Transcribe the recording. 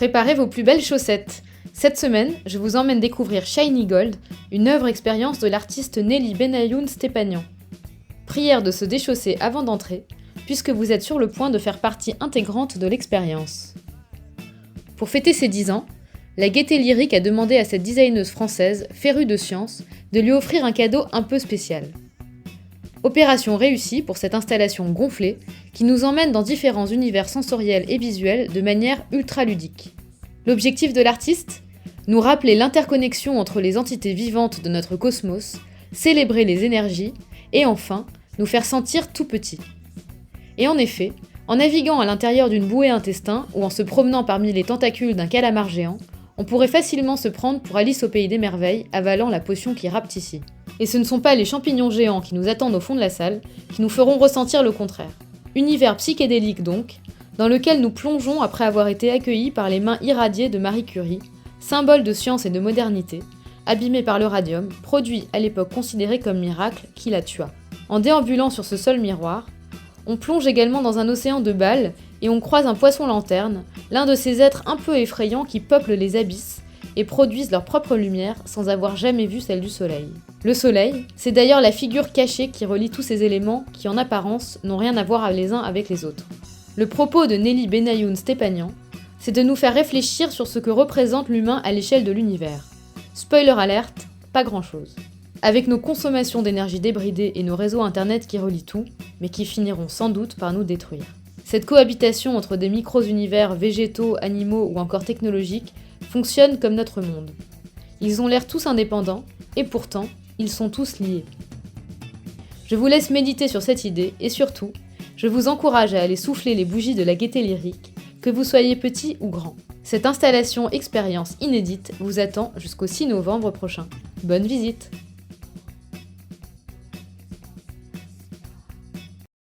Préparez vos plus belles chaussettes. Cette semaine, je vous emmène découvrir Shiny Gold, une œuvre expérience de l'artiste Nelly Benayoun Stepanian. Prière de se déchausser avant d'entrer, puisque vous êtes sur le point de faire partie intégrante de l'expérience. Pour fêter ses 10 ans, la Gaieté Lyrique a demandé à cette designeuse française, férue de science, de lui offrir un cadeau un peu spécial. Opération réussie pour cette installation gonflée qui nous emmène dans différents univers sensoriels et visuels de manière ultra ludique. L'objectif de l'artiste ? Nous rappeler l'interconnexion entre les entités vivantes de notre cosmos, célébrer les énergies et enfin, nous faire sentir tout petits. Et en effet, en naviguant à l'intérieur d'une bouée intestin ou en se promenant parmi les tentacules d'un calamar géant, on pourrait facilement se prendre pour Alice au pays des merveilles avalant la potion qui rapetissait. Et ce ne sont pas les champignons géants qui nous attendent au fond de la salle qui nous feront ressentir le contraire. Univers psychédélique donc, dans lequel nous plongeons après avoir été accueillis par les mains irradiées de Marie Curie, symbole de science et de modernité, abîmée par le radium, produit à l'époque considéré comme miracle qui la tua. En déambulant sur ce seul miroir, on plonge également dans un océan de balles et on croise un poisson-lanterne, l'un de ces êtres un peu effrayants qui peuplent les abysses et produisent leur propre lumière sans avoir jamais vu celle du soleil. Le soleil, c'est d'ailleurs la figure cachée qui relie tous ces éléments qui en apparence n'ont rien à voir les uns avec les autres. Le propos de Nelly Benayoun Stepanian, c'est de nous faire réfléchir sur ce que représente l'humain à l'échelle de l'univers. Spoiler alerte, pas grand-chose. Avec nos consommations d'énergie débridées et nos réseaux internet qui relient tout, mais qui finiront sans doute par nous détruire. Cette cohabitation entre des micro-univers végétaux, animaux ou encore technologiques fonctionne comme notre monde. Ils ont l'air tous indépendants, et pourtant, ils sont tous liés. Je vous laisse méditer sur cette idée, et surtout, je vous encourage à aller souffler les bougies de la Gaieté Lyrique, que vous soyez petit ou grand. Cette installation expérience inédite vous attend jusqu'au 6 novembre prochain. Bonne visite!